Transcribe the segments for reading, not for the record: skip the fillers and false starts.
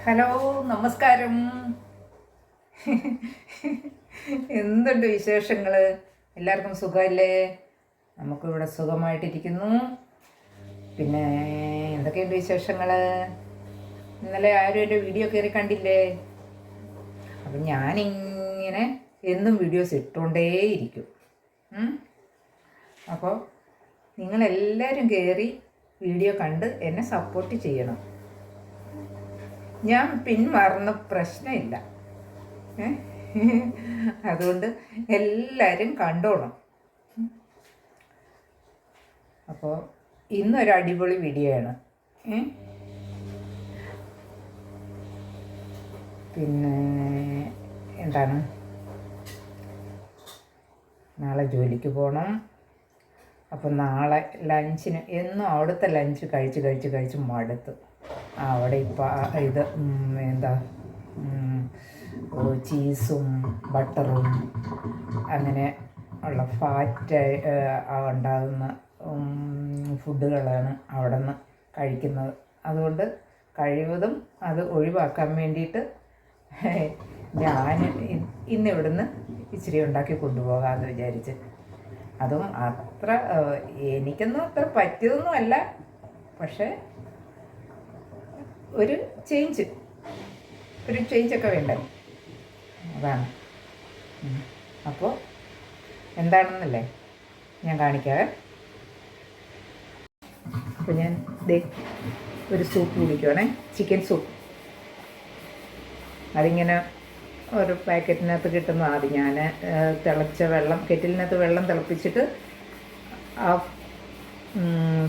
Hello, നമസ്കാരം. എന്തുണ്ട് വിശേഷങ്ങൾ? എല്ലാവർക്കും സുഖമല്ലേ? നമുക്കിവിടെ സുഖമായിട്ടിരിക്കുന്നു. പിന്നെ എന്തൊക്കെയുണ്ട് വിശേഷങ്ങൾ? ഇന്നലെ ആരും എൻ്റെ വീഡിയോ കയറി കണ്ടില്ലേ? അപ്പം ഞാനിങ്ങനെ എന്നും വീഡിയോസ് ഇട്ടുകൊണ്ടേയിരിക്കും. അപ്പോൾ നിങ്ങളെല്ലാവരും കയറി വീഡിയോ കണ്ട് എന്നെ സപ്പോർട്ട് ചെയ്യണം. ഞാൻ പിന്മാറുന്ന പ്രശ്നമില്ല. അതുകൊണ്ട് എല്ലാവരും കണ്ടോണം. അപ്പോൾ ഇന്നൊരു അടിപൊളി വീഡിയോ ആണ്. പിന്നെ എന്താണ്, നാളെ ജോലിക്ക് പോകണം. അപ്പം നാളെ ലഞ്ചിന് എന്നും അവിടുത്തെ ലഞ്ച് കഴിച്ച് മടുത്തു. അവിടെ ഇപ്പം ഇത് എന്താ ചീസും ബട്ടറും അങ്ങനെ ഉള്ള ഫാറ്റ് ഉണ്ടാകുന്ന ഫുഡുകളാണ് അവിടെ നിന്ന് കഴിക്കുന്നത്. അതുകൊണ്ട് കഴിവതും അത് ഒഴിവാക്കാൻ വേണ്ടിയിട്ട് ഞാൻ ഇന്നിവിടുന്ന് ഇച്ചിരി ഉണ്ടാക്കി കൊണ്ടുപോകാമെന്ന് വിചാരിച്ച്. അതും അത്ര എനിക്കൊന്നും അത്ര പറ്റിയതൊന്നുമല്ല, പക്ഷേ ഒരു ചേഞ്ചൊക്കെ വേണ്ടേ, അതാണ്. അപ്പോൾ എന്താണെന്നല്ലേ ഞാൻ കാണിക്കാവേ. അപ്പോൾ ഞാൻ ഒരു സൂപ്പ് കുടിക്കുവാണേ, ചിക്കൻ സൂപ്പ്. അതിങ്ങനെ ഒരു പാക്കറ്റിനകത്ത് കിട്ടുന്ന ആദ്യം ഞാൻ തിളച്ച വെള്ളം, കെറ്റിലിനകത്ത് വെള്ളം തിളപ്പിച്ചിട്ട് ആ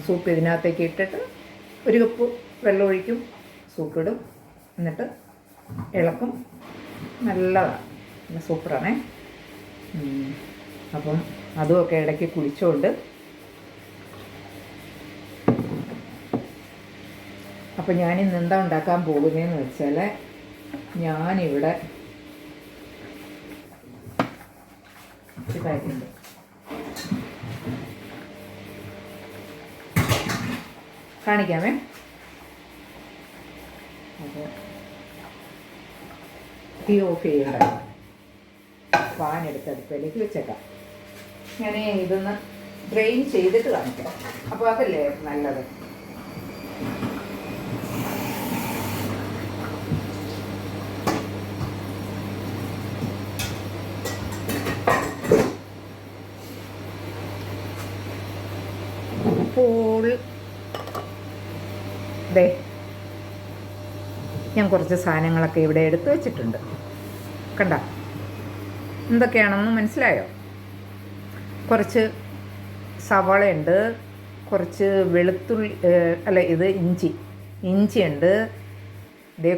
സൂപ്പ് ഇതിനകത്തേക്ക് ഇട്ടിട്ട് ഒരു കപ്പ് വെള്ളം ഒഴിക്കും, സൂപ്പിടും, എന്നിട്ട് ഇളക്കും. നല്ലതാണ്, നല്ല സൂപ്പറാണേ. അപ്പം അതുമൊക്കെ ഇടയ്ക്ക് കുടിച്ചുകൊണ്ട്. അപ്പം ഞാനിന്ന് എന്താ ഉണ്ടാക്കാൻ പോകുന്നതെന്ന് വെച്ചാൽ, ഞാനിവിടെ കാര്യമുണ്ട്. കാണിക്കാമേ. അപ്പോൾ തീ ഓഫ് ചെയ്യണ്ട, പാൻ എടുത്ത് അടുപ്പിലേക്ക് വെച്ചേക്കാം. ഞാൻ ഇതൊന്ന് ഡ്രെയിൻ ചെയ്തിട്ട് കാണിക്കാം. അപ്പോൾ അതല്ലേ നല്ലത്. അപ്പോൾ ഞാൻ കുറച്ച് സാധനങ്ങളൊക്കെ ഇവിടെ എടുത്ത് വെച്ചിട്ടുണ്ട്. കണ്ട എന്തൊക്കെയാണെന്ന് മനസ്സിലായോ? കുറച്ച് സവാളയുണ്ട്, കുറച്ച് വെളുത്തുള്ളി, അല്ല ഇത് ഇഞ്ചിയുണ്ട്,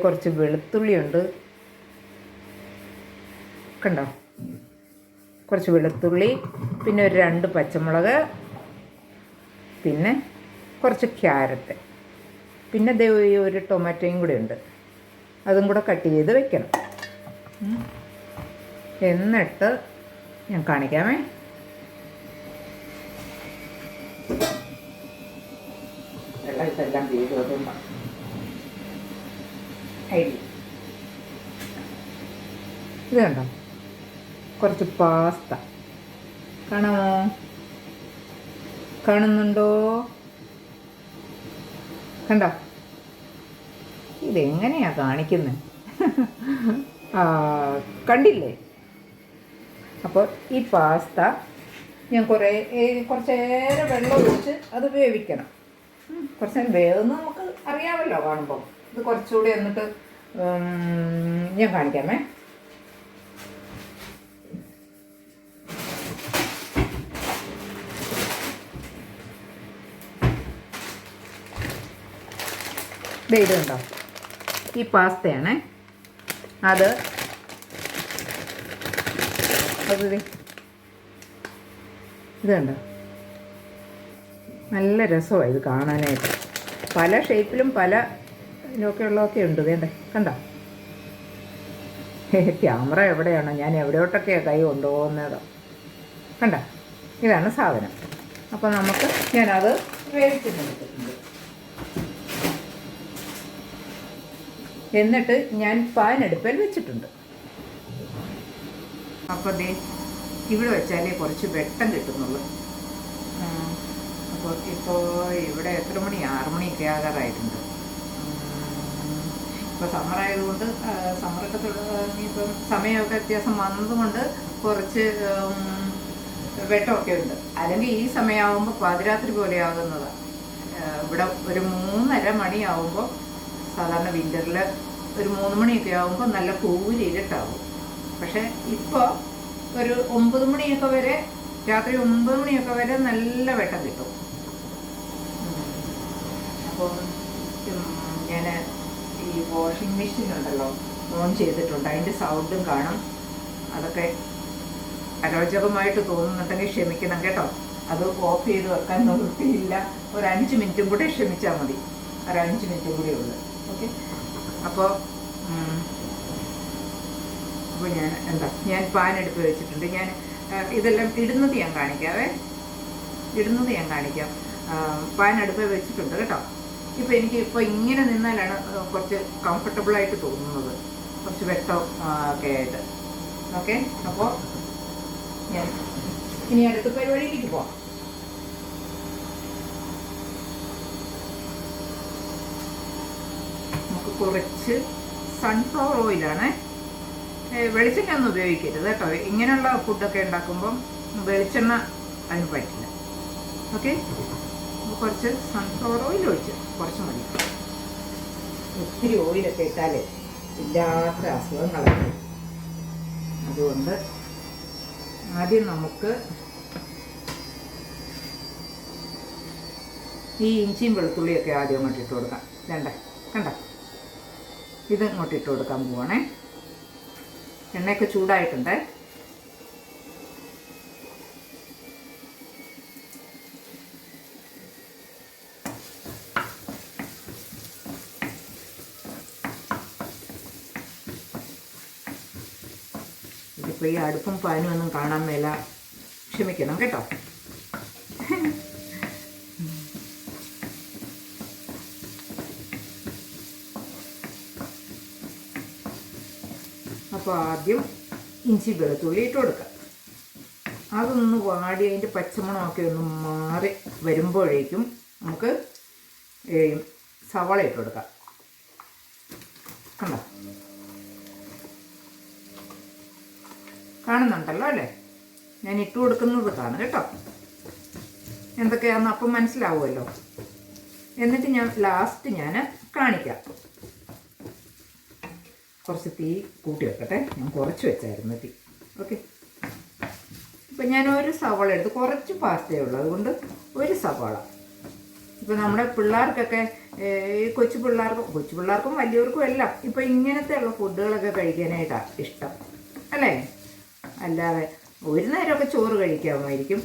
കുറച്ച് വെളുത്തുള്ളിയുണ്ട്. കണ്ടോ? കുറച്ച് വെളുത്തുള്ളി, പിന്നെ ഒരു 2 പച്ചമുളക്, പിന്നെ കുറച്ച് ക്യാരറ്റ്, പിന്നെ ഒരു ടൊമാറ്റോയും കൂടെ ഉണ്ട്. അതും കൂടെ കട്ട് ചെയ്ത് വെക്കണം. എന്നിട്ട് ഞാൻ കാണിക്കാമേ. വെള്ളം ഇതെല്ലാം ചെയ്തോട്ടുണ്ടോ ഇത് കണ്ടോ? കുറച്ച് പാസ്ത കാണാമോ? കാണുന്നുണ്ടോ? കണ്ടോ? ഇതെങ്ങനെയാ കാണിക്കുന്നത്? കണ്ടില്ലേ? അപ്പോൾ ഈ പാസ്ത ഞാൻ കുറച്ചേറെ വെള്ളം ഒഴിച്ച് അത് വേവിക്കണം. കുറച്ച് നേരം വേവെന്ന് നമുക്ക് അറിയാമല്ലോ കാണുമ്പോൾ. ഇത് കുറച്ചുകൂടി എന്നിട്ട് ഞാൻ കാണിക്കാമേ. ഇത് കണ്ടോ? ഈ പാസ്തയാണ് അത് ഇത് കണ്ടോ? നല്ല രസമാണ് ഇത് കാണാനായിട്ട്. പല ഷേപ്പിലും പല ഇതിനൊക്കെ ഉള്ളതൊക്കെ ഉണ്ട്. വേണ്ടേ? കണ്ടോ? ക്യാമറ എവിടെയാണോ? ഞാൻ എവിടെയോട്ടൊക്കെയാണ് കൈ കൊണ്ടുപോകുന്നത്. കണ്ടോ? ഇതാണ് സാധനം. അപ്പോൾ നമുക്ക് ഞാനത് വേവിച്ചിട്ടുണ്ട്. എന്നിട്ട് ഞാൻ പാൻ അടുപ്പിൽ വെച്ചിട്ടുണ്ട്. അപ്പോൾ ദേ ഇവിടെ വെച്ചാലേ കുറച്ച് വെട്ടം കിട്ടുന്നുള്ളൂ. അപ്പോൾ ഇപ്പോൾ ഇവിടെ എത്ര മണി, 6 മണിയൊക്കെ ആകാറായിട്ടുണ്ട്. ഇപ്പോൾ സമ്മറായതുകൊണ്ട് സമ്മറൊക്കെ ഇപ്പം സമയമൊക്കെ വ്യത്യാസം വന്നതുകൊണ്ട് കുറച്ച് വെട്ടമൊക്കെ ഉണ്ട്. അല്ലെങ്കിൽ ഈ സമയമാകുമ്പോൾ പാതിരാത്രി പോലെ ആകുന്നതാണ്. ഇവിടെ ഒരു 3:30 മണിയാവുമ്പോൾ, സാധാരണ വിൻ്ററിൽ ഒരു 3 മണിയൊക്കെ ആകുമ്പോൾ നല്ല കൂരിരുട്ടാവും. പക്ഷേ ഇപ്പോൾ ഒരു 9 മണിയൊക്കെ വരെ, രാത്രി 9 മണിയൊക്കെ വരെ നല്ല വെട്ടം കിട്ടും. അപ്പോൾ ഞാൻ ഈ വാഷിംഗ് മെഷീൻ ഉണ്ടല്ലോ ഓൺ ചെയ്തിട്ടുണ്ട്. അതിൻ്റെ സൗണ്ടും കാണും. അതൊക്കെ അരോചകമായിട്ട് തോന്നുന്നുണ്ടെങ്കിൽ ക്ഷമിക്കണം കേട്ടോ. അത് ഓഫ് ചെയ്ത് വെക്കാൻ നോക്കിയില്ല. ഒരു 5 മിനിറ്റും കൂടെ ക്ഷമിച്ചാൽ മതി. ഒരു 5 മിനിറ്റും കൂടെ ഉള്ളു. ഓക്കെ. അപ്പോൾ ഞാൻ പാൻ എടുത്ത് വെച്ചിട്ടുണ്ട്. ഞാൻ ഇതെല്ലാം ഇടുന്നത് ഞാൻ കാണിക്കാം. പാൻ അടുപ്പ് വെച്ചിട്ടുണ്ട് കേട്ടോ. ഇപ്പോൾ എനിക്ക് ഇങ്ങനെ നിന്നാലാണ് കുറച്ച് കംഫർട്ടബിളായിട്ട് തോന്നുന്നത്, കുറച്ച് വെട്ടം ഒക്കെ ആയിട്ട്. ഓക്കെ. അപ്പോൾ ഞാൻ ഇനി അടുത്ത പരിപാടിയിലേക്ക് പോവാം. നമുക്ക് കുറച്ച് സൺഫ്ലവർ ഓയിലാണ്. വെളിച്ചെണ്ണ ഒന്നും ഉപയോഗിക്കരുത് കേട്ടോ. ഇങ്ങനെയുള്ള ഫുഡൊക്കെ ഉണ്ടാക്കുമ്പം വെളിച്ചെണ്ണ അതിന് പറ്റില്ല. ഓക്കെ. കുറച്ച് സൺഫ്ലവർ ഓയിൽ ഒഴിച്ച് കുറച്ച് മതി. ഒത്തിരി ഓയിലൊക്കെ ഇട്ടാൽ ഇല്ലാത്ത അസുഖങ്ങളാണ്. അതുകൊണ്ട് ആദ്യം നമുക്ക് ഈ ഇഞ്ചിയും വെളുത്തുള്ളിയൊക്കെ ആദ്യം അങ്ങോട്ട് ഇട്ട് കൊടുക്കാം. കണ്ട ഇത് ഇങ്ങോട്ട് ഇട്ട് കൊടുക്കാൻ പോവാണേ. എണ്ണയൊക്കെ ചൂടായിട്ടുണ്ട്. ഇതിപ്പോൾ ഈ അടുപ്പും പാനും ഒന്നും കാണാൻ മേല, ക്ഷമിക്കണം കേട്ടോ. അപ്പോൾ ആദ്യം ഇഞ്ചി വെളുത്തുള്ളി ഇട്ട് കൊടുക്കുക. അതൊന്ന് വാടി അതിൻ്റെ പച്ചമണമൊക്കെ ഒന്ന് മാറി വരുമ്പോഴേക്കും നമുക്ക് സവാള ഇട്ട് കൊടുക്കാം. കണ്ടോ, കാണുന്നുണ്ടല്ലോ അല്ലേ? ഞാൻ ഇട്ട് കൊടുക്കുന്നത് കാണും കേട്ടോ. എന്തൊക്കെയാണെന്ന് അപ്പം മനസ്സിലാവുമല്ലോ. എന്നിട്ട് ലാസ്റ്റ് ഞാൻ കാണിക്കാം. കുറച്ച് തീ കൂട്ടി വെക്കട്ടെ. ഞാൻ കുറച്ച് വെച്ചായിരുന്നു തീ. ഓക്കെ. ഇപ്പം ഞാൻ ഒരു സവാള എടുത്ത്, കുറച്ച് പാസ്റ്റേ ഉള്ളൂ, അതുകൊണ്ട് ഒരു സവാള. ഇപ്പം നമ്മുടെ പിള്ളേർക്കൊക്കെ, കൊച്ചു പിള്ളേർക്കും വലിയവർക്കും എല്ലാം ഇപ്പം ഇങ്ങനത്തെ ഉള്ള ഫുഡുകളൊക്കെ കഴിക്കാനായിട്ടാണ് ഇഷ്ടം അല്ലേ? അല്ലാതെ ഒരു നേരമൊക്കെ ചോറ് കഴിക്കാമായിരിക്കും.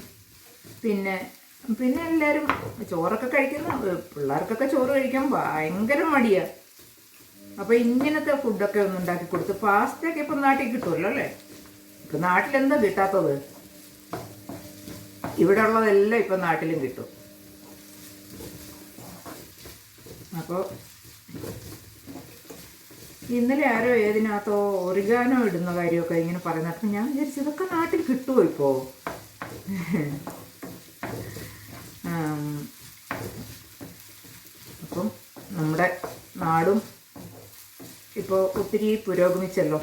പിന്നെ എല്ലാവരും ചോറൊക്കെ കഴിക്കുന്ന പിള്ളേർക്കൊക്കെ ചോറ് കഴിക്കാൻ ഭയങ്കര മടിയാണ്. അപ്പോൾ ഇങ്ങനത്തെ ഫുഡൊക്കെ ഒന്ന് ഉണ്ടാക്കി കൊടുത്ത്, പാസ്റ്റയൊക്കെ ഇപ്പം നാട്ടിൽ കിട്ടുമല്ലോ അല്ലേ? ഇപ്പം നാട്ടിലെന്താ കിട്ടാത്തത്? ഇവിടെ ഉള്ളതെല്ലാം ഇപ്പം നാട്ടിലും കിട്ടും. അപ്പോൾ ഇന്നലെ ആരോ ഏതിനകത്തോ ഒറിഗാനോ ഇടുന്ന കാര്യമൊക്കെ ഇങ്ങനെ പറയുന്നത്. അപ്പം ഞാൻ വിചാരിച്ചു ഇതൊക്കെ നാട്ടിൽ കിട്ടുമോ ഇപ്പോൾ? അപ്പം നമ്മുടെ നാടും ഇപ്പോൾ ഒത്തിരി പുരോഗമിച്ചല്ലോ.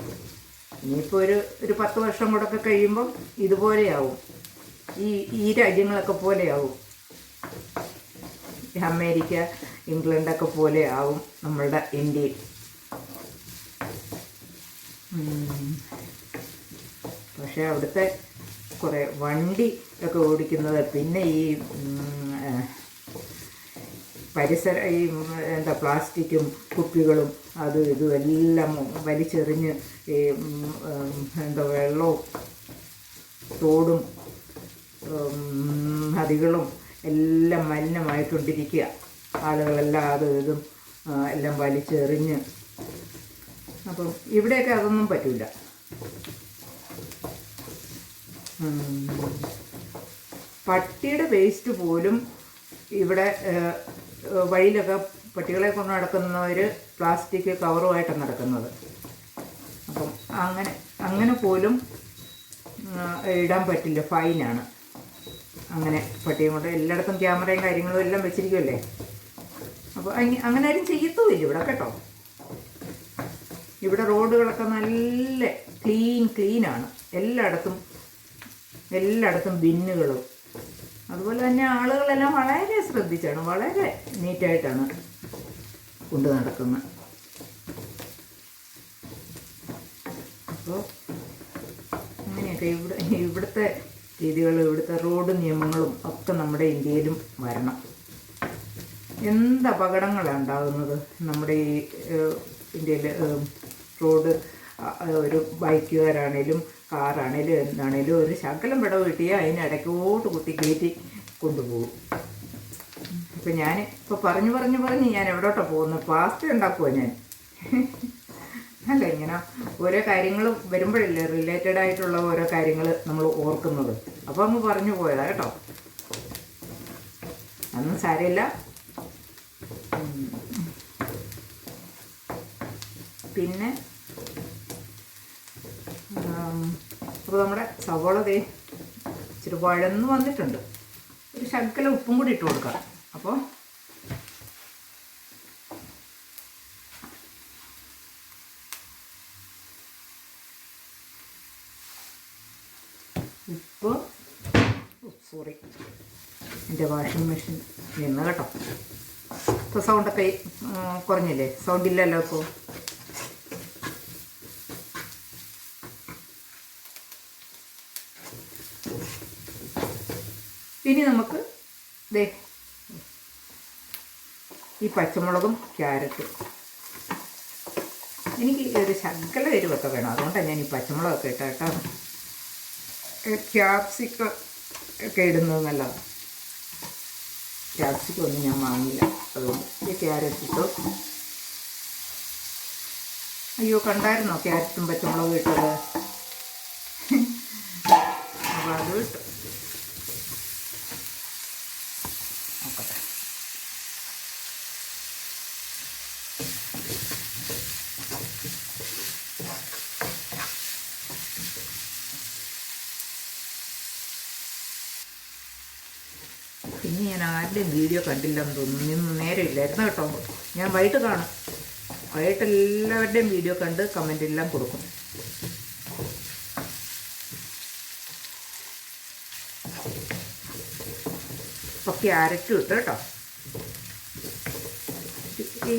ഇനിയിപ്പോൾ ഒരു 10 വർഷം കൂടെയൊക്കെ കഴിയുമ്പം ഇതുപോലെയാവും. ഈ രാജ്യങ്ങളൊക്കെ പോലെയാവും. അമേരിക്ക, ഇംഗ്ലണ്ടൊക്കെ പോലെ ആവും നമ്മളുടെ ഇന്ത്യയിൽ. പക്ഷേ അവിടുത്തെ കുറേ വണ്ടി ഒക്കെ ഓടിക്കുന്നത്, പിന്നെ ഈ പ്ലാസ്റ്റിക്കും കുപ്പികളും അതും ഇതും എല്ലാം വലിച്ചെറിഞ്ഞ് വെള്ളവും തോടും നദികളും എല്ലാം മലിനമായിക്കൊണ്ടിരിക്കുക. ആളുകളെല്ലാം അതും ഇതും എല്ലാം വലിച്ചെറിഞ്ഞ്. അപ്പം ഇവിടെയൊക്കെ അതൊന്നും പറ്റില്ല. പട്ടിയുടെ വേസ്റ്റ് പോലും ഇവിടെ വഴിയിലൊക്കെ പട്ടികളെ കൊണ്ട് നടക്കുന്നവർ പ്ലാസ്റ്റിക് കവറുമായിട്ടാണ് നടക്കുന്നത്. അപ്പം അങ്ങനെ പോലും ഇടാൻ പറ്റില്ല, ഫൈനാണ്. അങ്ങനെ പട്ടിയെ കൊണ്ട് എല്ലായിടത്തും ക്യാമറയും കാര്യങ്ങളും എല്ലാം വെച്ചിരിക്കുമല്ലേ. അപ്പോൾ അങ്ങനെ ആരും ചെയ്യത്തുമില്ല ഇവിടെ കേട്ടോ. ഇവിടെ റോഡുകളൊക്കെ നല്ല ക്ലീനാണ്. എല്ലായിടത്തും ബിന്നുകളും. അതുപോലെ തന്നെ ആളുകളെല്ലാം വളരെ ശ്രദ്ധിച്ചാണ്, വളരെ നീറ്റായിട്ടാണ് കൊണ്ട് നടക്കുന്നത്. അപ്പോൾ അങ്ങനെയൊക്കെ ഇവിടുത്തെ രീതികൾ, ഇവിടുത്തെ റോഡ് നിയമങ്ങളും ഒക്കെ നമ്മുടെ ഇന്ത്യയിലും വരണം. എന്ത് അപകടങ്ങളാണ് ഉണ്ടാകുന്നത് നമ്മുടെ ഈ ഇന്ത്യയിൽ. റോഡ് ഒരു ബൈക്കുകാരാണേലും കാറാണേലും എന്താണേലും ഒരു ശകലം വിടവ് കിട്ടിയാൽ അതിനിടയ്ക്കോട്ട് കുത്തി കയറ്റി കൊണ്ടുപോകും. ഇപ്പം ഞാൻ ഇപ്പോൾ പറഞ്ഞ് ഞാൻ എവിടോട്ടാണ് പോകുന്നത്? പാസ്ത ഉണ്ടാക്കുമോ ഞാൻ? അല്ല, ഇങ്ങനെ ഓരോ കാര്യങ്ങൾ വരുമ്പോഴല്ലേ റിലേറ്റഡ് ആയിട്ടുള്ള ഓരോ കാര്യങ്ങൾ നമ്മൾ ഓർക്കുന്നത്. അപ്പോൾ അങ്ങ് പറഞ്ഞു പോയതാ കേട്ടോ. അതൊന്നും സാരമില്ല. പിന്നെ അപ്പോൾ നമ്മുടെ സവോള ഇച്ചിരി വഴന്ന് വന്നിട്ടുണ്ട്. ഒരു ശകലം ഉപ്പും കൂടി ഇട്ട് കൊടുക്കാം. അപ്പോൾ സോറി, എൻ്റെ വാഷിംഗ് മെഷീൻ നിന്ന് കേട്ടോ. ഇപ്പോൾ സൗണ്ടൊക്കെ കുറഞ്ഞില്ലേ? സൗണ്ട് ഇല്ലല്ലോ ഇപ്പോൾ. ഇനി നമുക്ക് ഈ പച്ചമുളകും ക്യാരറ്റും, എനിക്ക് ഒരു ശകല എരിവൊക്കെ വേണം, അതുകൊണ്ടാണ് ഞാൻ ഈ പച്ചമുളകൊക്കെ ഇട്ടോ. ക്യാപ്സിക്കം ഒക്കെ ഇടുന്നത് നല്ലതാണ്. ക്യാപ്സിക്കം ഒന്നും ഞാൻ വാങ്ങില്ല, അതുകൊണ്ട് ഈ ക്യാരറ്റ് ഇട്ടു. അയ്യോ, കണ്ടായിരുന്നോ ക്യാരറ്റും പച്ചമുളകും ഇട്ടത്? അപ്പോൾ അത് ഇട്ടു. നോക്കട്ടെ. പിന്നെ ഞാൻ ആരുടെയും വീഡിയോ കണ്ടില്ലെന്ന് തോന്നുന്നു. ഇന്ന് നേരമില്ലായിരുന്നു കേട്ടോ. ഞാൻ വൈകിട്ട് കാണും. വൈകിട്ട് എല്ലാവരുടെയും വീഡിയോ കണ്ട് കമൻ്റ് എല്ലാം കൊടുക്കും. അപ്പോൾ ക്യാരറ്റും ഇട്ട് കേട്ടോ. ഈ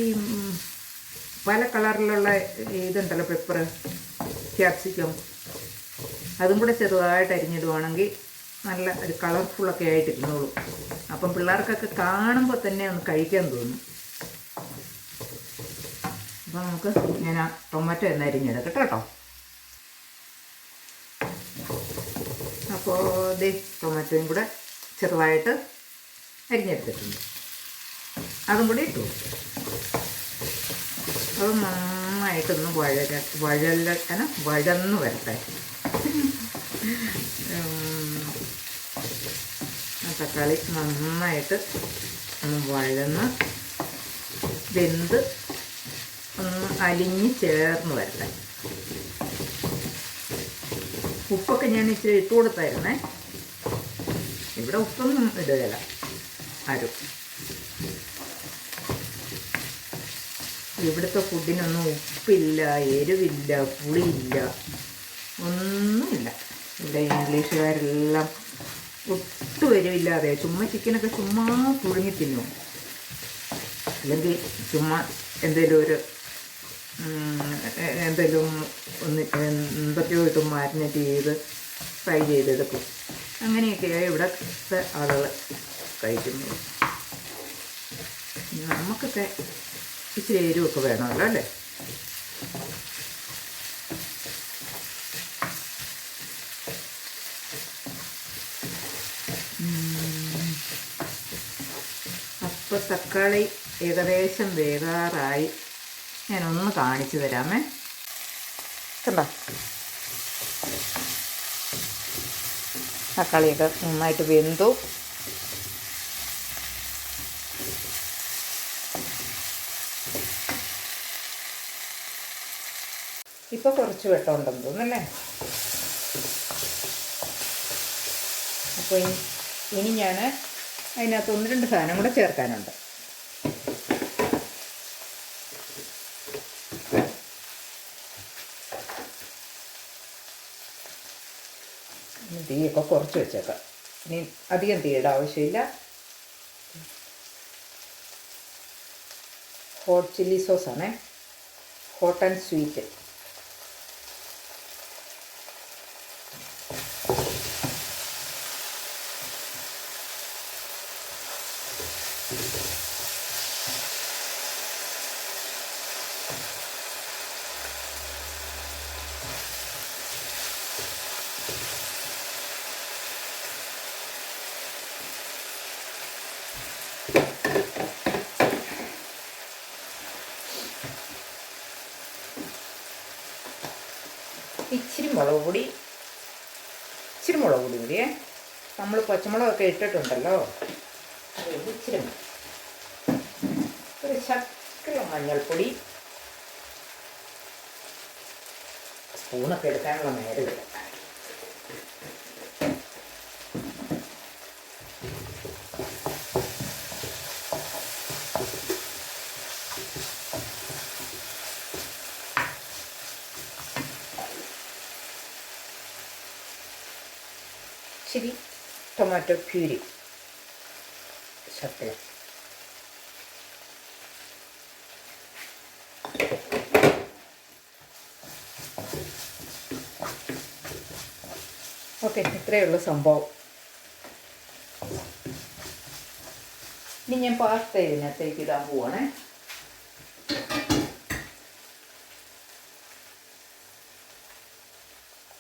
പല കളറിലുള്ള ഇതുണ്ടല്ലോ, പെപ്പർ, ക്യാപ്സിക്കം, അതും കൂടെ ചെറുതായിട്ട് അരിഞ്ഞിടുവാണെങ്കിൽ നല്ല ഒരു കളർഫുള്ളൊക്കെ ആയിട്ടിരുന്നോളൂ. അപ്പം പിള്ളേർക്കൊക്കെ കാണുമ്പോൾ തന്നെ ഒന്ന് കഴിക്കാൻ തോന്നും. അപ്പോൾ നമുക്ക് ഞാൻ ആ ടൊമാറ്റോ എന്ന് അരിഞ്ഞെടുക്കട്ടെ കേട്ടോ. അപ്പോൾ ടൊമാറ്റോയും കൂടെ ചെറുതായിട്ട് അരിഞ്ഞെടുത്തിട്ടുണ്ട്. അതും കൂടി ഇട്ടു. അത് നന്നായിട്ടൊന്ന് വഴന്ന് വരട്ടെ. തക്കാളി നന്നായിട്ട് ഒന്ന് വഴന്ന് വെന്ത് ഒന്ന് അലിഞ്ഞ് ചേർന്ന് വരട്ടെ. ഉപ്പൊക്കെ ഞാൻ ഇച്ചിരി ഇട്ട് കൊടുത്തായിരുന്നേ. ഇവിടെ ഉപ്പൊന്നും ഇടുകയില്ല ആരും. ഇവിടുത്തെ ഫുഡിനൊന്നും ഉപ്പില്ല, എരിവില്ല, പുളിയില്ല, ഒന്നുമില്ല. ഇവിടെ ഇംഗ്ലീഷുകാരെല്ലാം ഒട്ടും എരിവില്ലാതെ ചുമ്മാ ചിക്കനൊക്കെ ചുമ്മാ പുഴുങ്ങി തിന്നും. അല്ലെങ്കിൽ ചുമ്മാ എന്തെങ്കിലും ഒന്ന് എന്തൊക്കെയോ ഇട്ട് മാരിനേറ്റ് ചെയ്ത് ഫ്രൈ ചെയ്തെടുക്കും. അങ്ങനെയൊക്കെയാണ് ഇവിടുത്തെ ആളുകൾ കഴിക്കുന്നത്. നമുക്കൊക്കെ ഇച്ചിരി എരിവൊക്കെ വേണമല്ലോ അല്ലേ? അപ്പോൾ തക്കാളി ഏകദേശം വേകാറായി. ഞാനൊന്ന് കാണിച്ചു തരാമേ. കണ്ടോ, തക്കാളിയൊക്കെ നന്നായിട്ട് വെന്തു. ഇപ്പോൾ കുറച്ച് വെട്ടമുണ്ടെന്ന് തോന്നുന്നല്ലേ. അപ്പോൾ ഇനി ഞാൻ അതിനകത്ത് 1-2 സാധനം കൂടെ ചേർക്കാനുണ്ട്. തീയൊക്കെ കുറച്ച് വെച്ചേക്കാം. ഇനി അധികം തീയുടെ ആവശ്യമില്ല. ഹോട്ട് ചില്ലി സോസാണേ, ഹോട്ട് ആൻഡ് സ്വീറ്റ്. ഇച്ചിരി മുളക് പൊടി കൂടിയേ. നമ്മൾ പച്ചമുളകൊക്കെ ഇട്ടിട്ടുണ്ടല്ലോ, ഇച്ചിരി ഒരു ശകലം മഞ്ഞൾപ്പൊടി. സ്പൂണൊക്കെ എടുക്കാനുള്ള നേരമില്ല. ഇച്ചിരി ടൊമാറ്റോ പ്യൂരി ശകലം. ഓക്കെ, ഇത്രയേ ഉള്ളൂ സംഭവം. ഇനി ഞാൻ പാസ്ത ഇതിനകത്തേക്ക് ഇടാൻ പോവാണേ.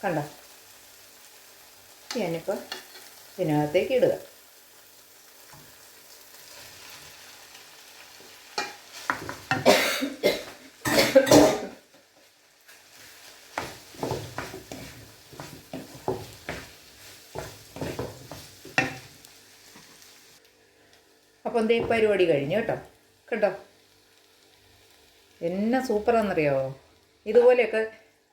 കണ്ടോ, ഞാനിപ്പോൾ ഇതിനകത്തേക്ക് ഇടുക. അപ്പോൾ എന്തേ പരിപാടി കഴിഞ്ഞു കേട്ടോ. കേട്ടോ, എന്നെ സൂപ്പറാണെന്നറിയാമോ. ഇതുപോലെയൊക്കെ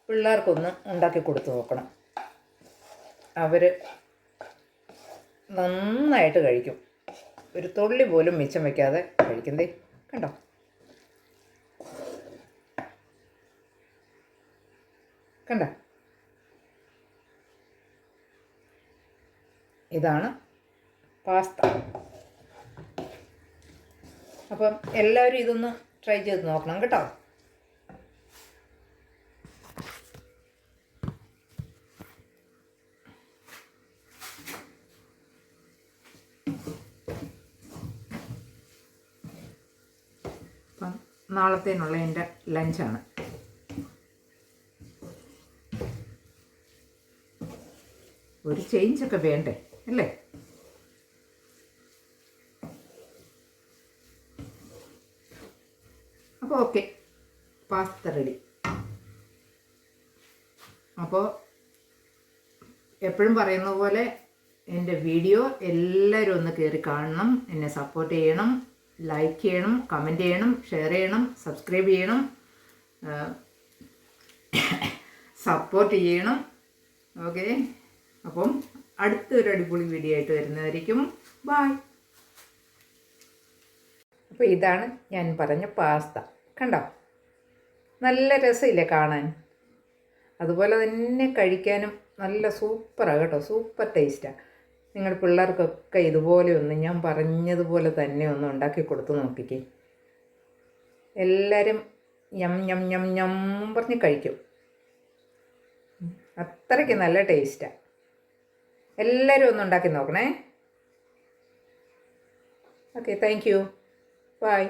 പിള്ളേർക്കൊന്ന് ഉണ്ടാക്കി കൊടുത്തു നോക്കണം. അവർ നന്നായിട്ട് കഴിക്കും. ഒരു തുള്ളി പോലും മിച്ചം വയ്ക്കാതെ കഴിക്കുന്നതേ. കണ്ടോ, കണ്ടോ, ഇതാണ് പാസ്ത. അപ്പം എല്ലാവരും ഇതൊന്ന് ട്രൈ ചെയ്ത് നോക്കണം കേട്ടോ. അപ്പം നാളത്തേനുള്ള എൻ്റെ ലഞ്ചാണ്. ഒരു ചേഞ്ചൊക്കെ വേണ്ടേ അല്ലേ? അപ്പോൾ ഓക്കെ, പാസ്ത റെഡി. അപ്പോൾ എപ്പോഴും പറയുന്ന പോലെ എൻ്റെ വീഡിയോ എല്ലാവരും ഒന്ന് കയറി കാണണം, എന്നെ സപ്പോർട്ട് ചെയ്യണം, ലൈക്ക് ചെയ്യണം, കമൻറ്റ് ചെയ്യണം, ഷെയർ ചെയ്യണം, സബ്സ്ക്രൈബ് ചെയ്യണം, സപ്പോർട്ട് ചെയ്യണം. ഓക്കെ, അപ്പം അടുത്തൊരു അടിപൊളി വീഡിയോ ആയിട്ട് വരുന്നതായിരിക്കും. ബായ്. അപ്പോൾ ഇതാണ് ഞാൻ പറഞ്ഞ പാസ്ത. കണ്ടോ, നല്ല രസമില്ലേ കാണാൻ? അതുപോലെ തന്നെ കഴിക്കാനും നല്ല സൂപ്പറാണ് കേട്ടോ, സൂപ്പർ ടേസ്റ്റാണ്. നിങ്ങളുടെ പിള്ളേർക്കൊക്കെ ഇതുപോലെ ഒന്ന് ഞാൻ പറഞ്ഞതുപോലെ തന്നെ ഒന്ന് ഉണ്ടാക്കി കൊടുത്തു നോക്കിക്കേ. എല്ലാവരും ഞം ഞം ഞം ഞം പറഞ്ഞ് കഴിക്കും. അത്രയ്ക്ക് നല്ല ടേസ്റ്റാണ്. എല്ലാവരും ഒന്ന് ഉണ്ടാക്കി നോക്കണേ. Okay, thank you. ബൈ.